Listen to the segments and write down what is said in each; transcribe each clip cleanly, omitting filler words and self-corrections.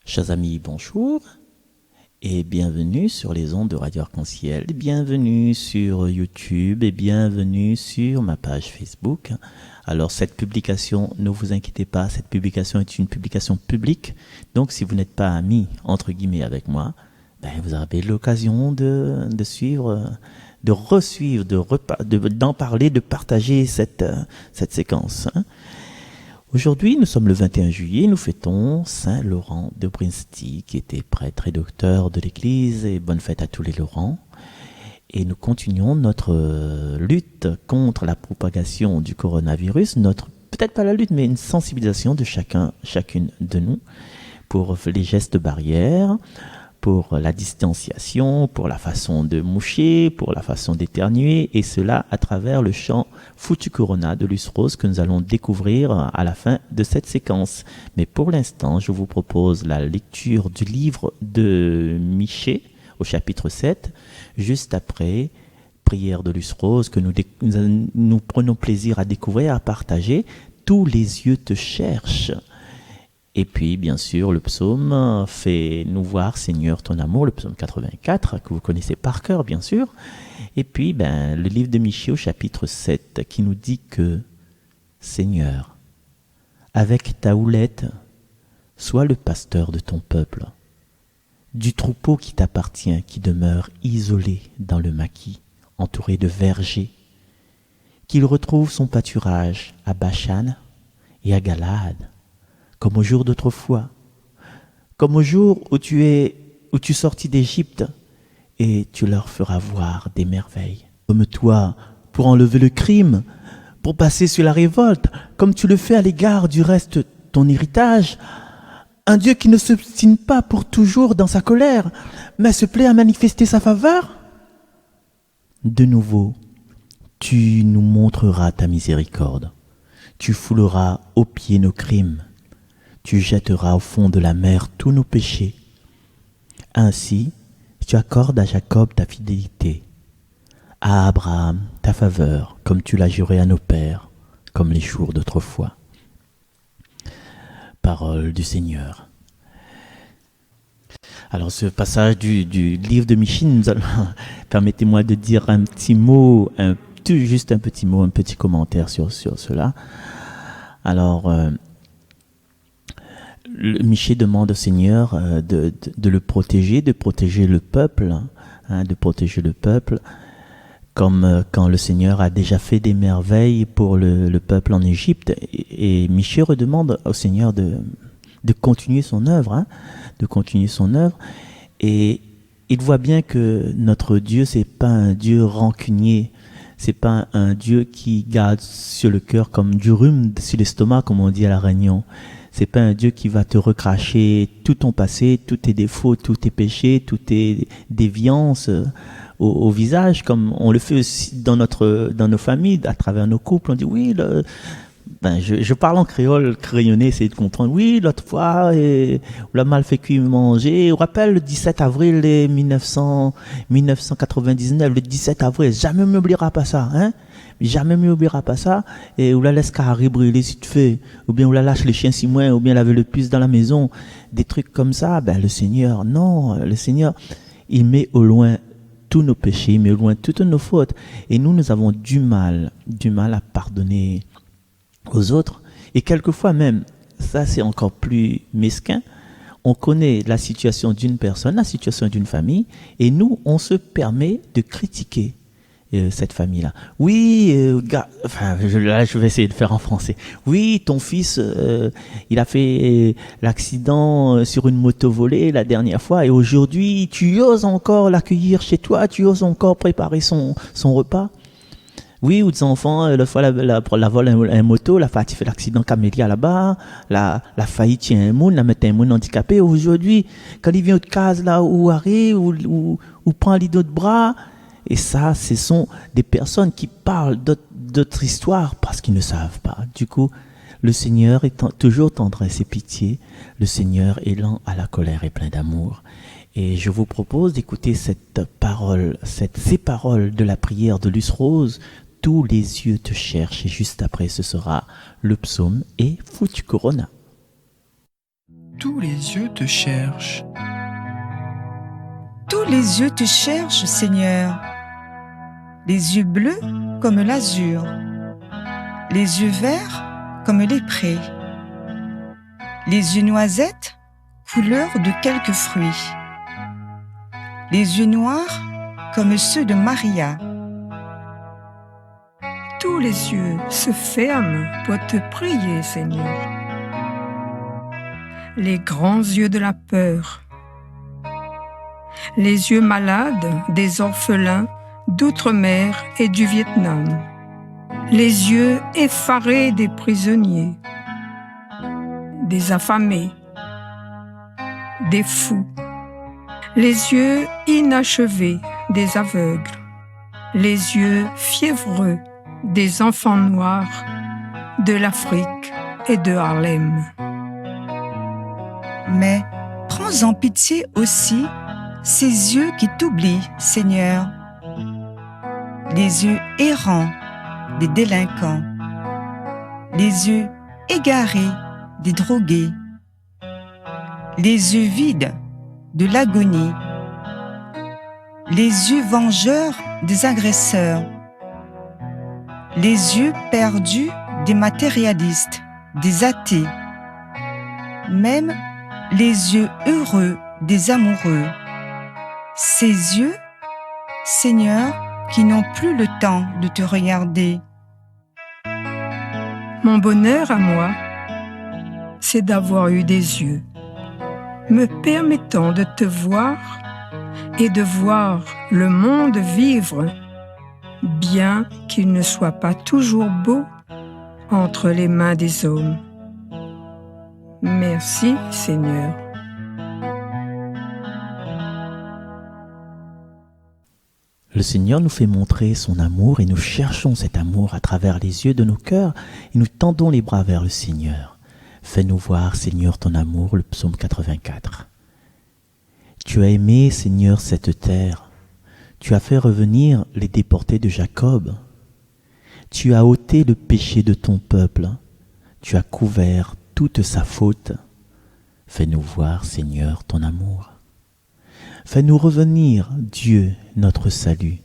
Chers amis, bonjour et bienvenue sur les ondes de Radio Arc-en-Ciel, bienvenue sur YouTube et bienvenue sur ma page Facebook. Alors cette publication, ne vous inquiétez pas, cette publication est une publication publique, donc si vous n'êtes pas ami entre guillemets avec moi, vous avez l'occasion de suivre, de resuivre, d'en parler, de partager cette séquence. Aujourd'hui, nous sommes le 21 juillet, nous fêtons Saint Laurent de Brinsty, qui était prêtre et docteur de l'Église, et bonne fête à tous les Laurents. Et nous continuons notre lutte contre la propagation du coronavirus, peut-être pas la lutte, mais une sensibilisation de chacune de nous pour les gestes barrières, pour la distanciation, pour la façon de moucher, pour la façon d'éternuer, et cela à travers le chant Foutu Corona de Luce Rose que nous allons découvrir à la fin de cette séquence. Mais pour l'instant, je vous propose la lecture du livre de Michée au chapitre 7, juste après Prière de Luce Rose que nous prenons plaisir à découvrir, à partager. Tous les yeux te cherchent. Et puis, bien sûr, le psaume fait nous voir, Seigneur, ton amour, le psaume 84, que vous connaissez par cœur, bien sûr. Et puis, le livre de Michée au chapitre 7, qui nous dit que, Seigneur, avec ta houlette, sois le pasteur de ton peuple, du troupeau qui t'appartient, qui demeure isolé dans le maquis, entouré de vergers, qu'il retrouve son pâturage à Bachan et à Galade, comme au jour d'autrefois, comme au jour où tu sortis d'Égypte, et tu leur feras voir des merveilles. Comme toi, pour enlever le crime, pour passer sur la révolte, comme tu le fais à l'égard du reste de ton héritage, un Dieu qui ne s'obstine pas pour toujours dans sa colère, mais se plaît à manifester sa faveur. De nouveau, tu nous montreras ta miséricorde, tu fouleras aux pieds nos crimes, tu jetteras au fond de la mer tous nos péchés. Ainsi, tu accordes à Jacob ta fidélité, à Abraham ta faveur, comme tu l'as juré à nos pères, comme les jours d'autrefois. Parole du Seigneur. Alors ce passage du livre de Michée, permettez-moi de dire un petit mot, un petit commentaire sur cela. Alors, Michée demande au Seigneur de le protéger, de protéger le peuple, comme quand le Seigneur a déjà fait des merveilles pour le peuple en Égypte. Et Michée redemande au Seigneur de continuer son œuvre, Et il voit bien que notre Dieu, c'est pas un Dieu rancunier. C'est pas un Dieu qui garde sur le cœur comme du rhume sur l'estomac, comme on dit à La Réunion. C'est pas un Dieu qui va te recracher tout ton passé, tous tes défauts, tous tes péchés, toutes tes déviances au visage, comme on le fait aussi dans nos familles, à travers nos couples. On dit oui, je parle en créole, crayonné, essayez de comprendre. Oui, l'autre fois, on l'a mal fait cuire manger. On rappelle le 17 avril 1999, le 17 avril, jamais m'oubliera pas ça, hein? Jamais m'oubliera pas ça. Et on la laisse carré brûler si tu fais, ou bien on la lâche les chiens si moins, ou bien laver le puce dans la maison. Des trucs comme ça, le Seigneur, il met au loin tous nos péchés, il met au loin toutes nos fautes. Et nous avons du mal à pardonner aux autres. Et quelquefois même, ça c'est encore plus mesquin, on connaît la situation d'une personne, la situation d'une famille, et nous, on se permet de critiquer cette famille-là. Oui, je vais essayer de faire en français. Oui, ton fils, il a fait l'accident sur une moto volée la dernière fois, et aujourd'hui, tu oses encore l'accueillir chez toi, tu oses encore préparer son repas. Oui, ou des enfants, la fois la vol un moto, la fait l'accident camélia là-bas, la faillite tient un monde, la mettre un monde handicapé. Aujourd'hui, quand il vient de case là, où arrive, ou prend l'idée de bras, et ça, ce sont des personnes qui parlent d'autres histoires parce qu'ils ne savent pas. Du coup, le Seigneur est toujours tendresse et pitié, le Seigneur est lent à la colère et plein d'amour. Et je vous propose d'écouter ces paroles de la prière de Luce Rose. Tous les yeux te cherchent, et juste après ce sera le psaume et Foutu Corona. Tous les yeux te cherchent. Tous les yeux te cherchent, Seigneur. Les yeux bleus comme l'azur, les yeux verts comme les prés, les yeux noisettes, couleur de quelques fruits, les yeux noirs comme ceux de Maria. Tous les yeux se ferment pour te prier, Seigneur. Les grands yeux de la peur, les yeux malades des orphelins d'outre-mer et du Vietnam, les yeux effarés des prisonniers, des affamés, des fous, les yeux inachevés des aveugles, les yeux fiévreux des enfants noirs de l'Afrique et de Harlem. Mais prends en pitié aussi ces yeux qui t'oublient, Seigneur, les yeux errants des délinquants, les yeux égarés des drogués, les yeux vides de l'agonie, les yeux vengeurs des agresseurs, les yeux perdus des matérialistes, des athées, même les yeux heureux des amoureux. Ces yeux, Seigneur, qui n'ont plus le temps de te regarder. Mon bonheur à moi, c'est d'avoir eu des yeux, me permettant de te voir et de voir le monde vivre, bien qu'il ne soit pas toujours beau entre les mains des hommes. Merci, Seigneur. Le Seigneur nous fait montrer son amour et nous cherchons cet amour à travers les yeux de nos cœurs et nous tendons les bras vers le Seigneur. Fais-nous voir, Seigneur, ton amour, le psaume 84. Tu as aimé, Seigneur, cette terre. Tu as fait revenir les déportés de Jacob. Tu as ôté le péché de ton peuple. Tu as couvert toute sa faute. Fais-nous voir, Seigneur, ton amour. Fais-nous revenir, Dieu, notre salut.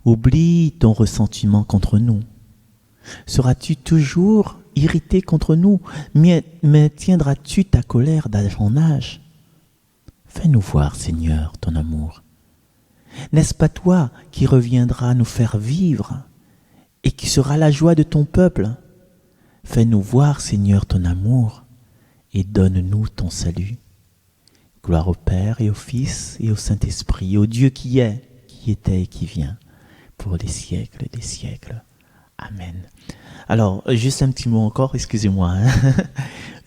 Oublie ton ressentiment contre nous. Seras-tu toujours irrité contre nous? Maintiendras-tu ta colère d'âge en âge? Fais-nous voir, Seigneur, ton amour. N'est-ce pas toi qui reviendras nous faire vivre et qui sera la joie de ton peuple? Fais-nous voir, Seigneur, ton amour et donne-nous ton salut. Gloire au Père et au Fils et au Saint-Esprit, au Dieu qui est, qui était et qui vient, pour les siècles des siècles. Amen. Alors, juste un petit mot encore, excusez-moi.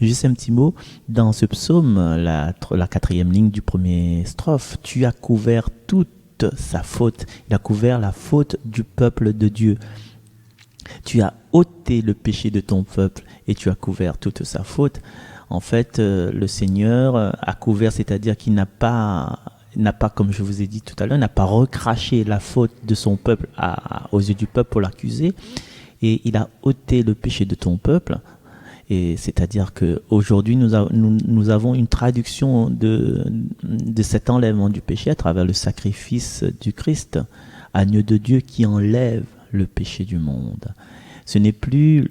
Juste un petit mot. Dans ce psaume, la 4e ligne du premier strophe, tu as couvert toute sa faute. Il a couvert la faute du peuple de Dieu. Tu as ôté le péché de ton peuple et tu as couvert toute sa faute. En fait, le Seigneur a couvert, c'est-à-dire qu'il n'a pas, comme je vous ai dit tout à l'heure, n'a pas recraché la faute de son peuple aux yeux du peuple pour l'accuser. Et il a ôté le péché de ton peuple. Et c'est-à-dire qu'aujourd'hui, nous avons une traduction de cet enlèvement du péché à travers le sacrifice du Christ, agneau de Dieu qui enlève le péché du monde. Ce n'est plus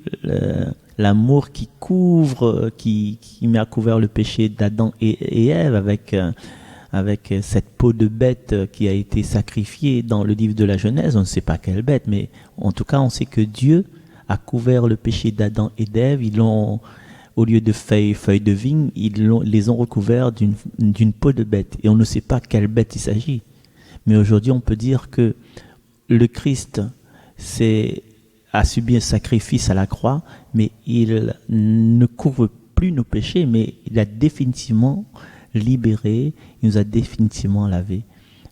l'amour qui couvre, qui met à couvert le péché d'Adam et Ève avec cette peau de bête qui a été sacrifiée dans le livre de la Genèse. On ne sait pas quelle bête, mais en tout cas, on sait que Dieu a couvert le péché d'Adam et d'Ève. Ils l'ont, au lieu de feuilles de vigne, les ont recouverts d'une peau de bête. Et on ne sait pas quelle bête il s'agit. Mais aujourd'hui, on peut dire que le Christ a subi un sacrifice à la croix, mais il ne couvre plus nos péchés, mais il a définitivement libéré, il nous a définitivement lavé.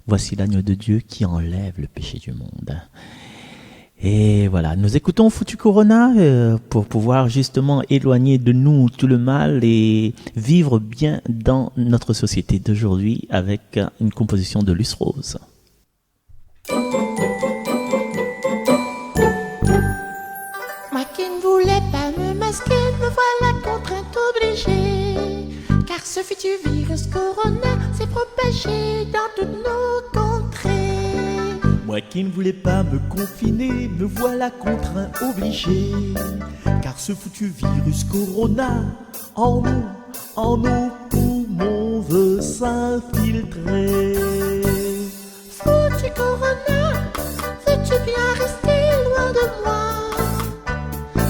Voici l'agneau de Dieu qui enlève le péché du monde. Et voilà, nous écoutons Foutu Corona pour pouvoir justement éloigner de nous tout le mal et vivre bien dans notre société d'aujourd'hui avec une composition de Luce Rose. Moi qui ne voulais pas me masquer, me voilà contrainte obligée. Car car ce futur virus corona s'est propagé dans toutes nos contrées. Moi qui ne voulais pas me confiner, me voilà contraint, obligé, car ce foutu virus corona en nos poumons veut s'infiltrer. Foutu corona, veux-tu bien rester loin de moi?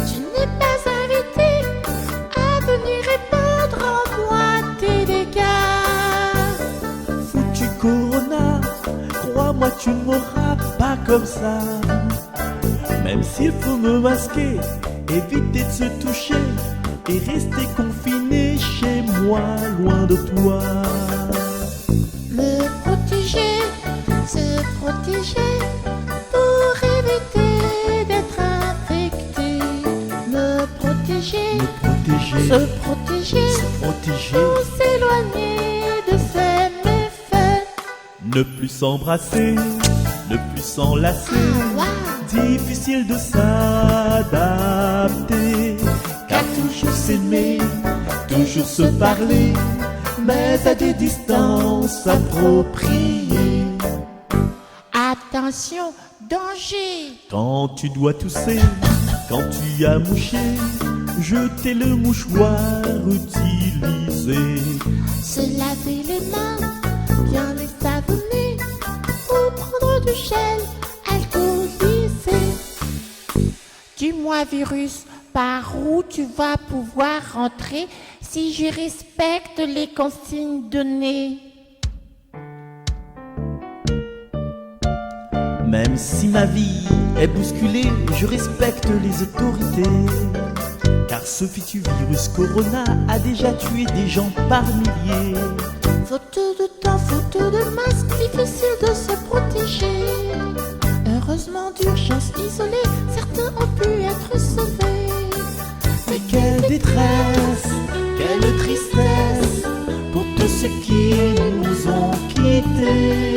Tu n'es pas invité à venir répandre en moi tes dégâts. Foutu corona, crois-moi tu ne mourras pas comme ça. Même s'il faut me masquer, éviter de se toucher et rester confiné chez moi, loin de toi. Me protéger, se protéger pour éviter d'être infecté. Me protéger, se protéger pour s'éloigner de ces méfaits. Ne plus s'embrasser, ne plus s'enlacer, difficile de s'adapter, car toujours s'aimer, toujours se parler, mais à des distances appropriées. Attention, danger! Quand tu dois tousser, quand tu as mouché, jeter le mouchoir utilisé. Se laver les mains, bien les savonner, ou prendre du gel alcoolisé. Dis-moi virus, par où tu vas pouvoir rentrer si je respecte les consignes données? Même si ma vie est bousculée, je respecte les autorités, car ce fichu virus corona a déjà tué des gens par milliers. Faute de temps, faute de masque, difficile de se protéger. Heureusement d'urgence isolée, certains ont pu être sauvés. Mais quelle détresse, quelle tristesse pour tous ceux qui nous ont quittés,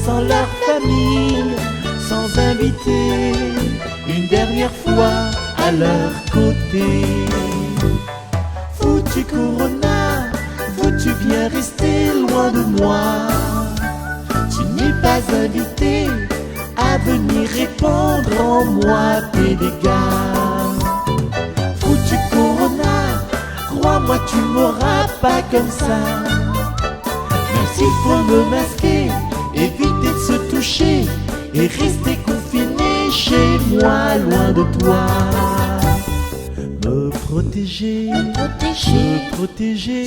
sans leur famille, sans inviter, une dernière fois à leur côté. Foutu corona, veux-tu bien rester loin de moi? Tu n'es pas invité à venir répandre en moi tes dégâts. Foutu corona, crois-moi tu ne m'auras pas comme ça. Même s'il faut me masquer, éviter de se toucher et rester confiné chez moi, loin de toi. Me protéger, se protéger,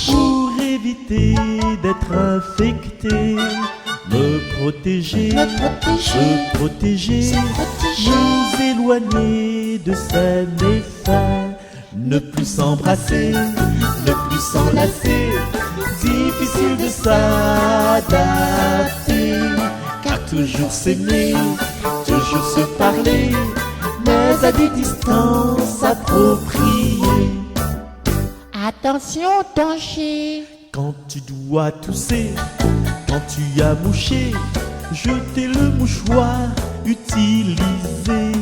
pour éviter d'être infecté. Me protéger, se protéger, nous éloigner de ces méfaits. Ne plus s'embrasser, ne plus s'enlacer, difficile de s'adapter, car toujours s'aimer, toujours se parler, mais à des distances appropriées. Attention, danger! Quand tu dois tousser, quand tu as mouché, jeter le mouchoir utilisé,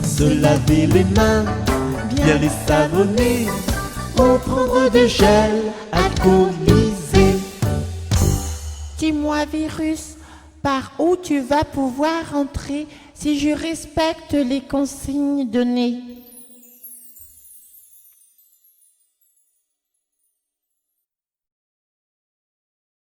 se laver les mains, bien les savonner, ou prendre du gel alcoolisé. Dis-moi virus, par où tu vas pouvoir entrer si je respecte les consignes données?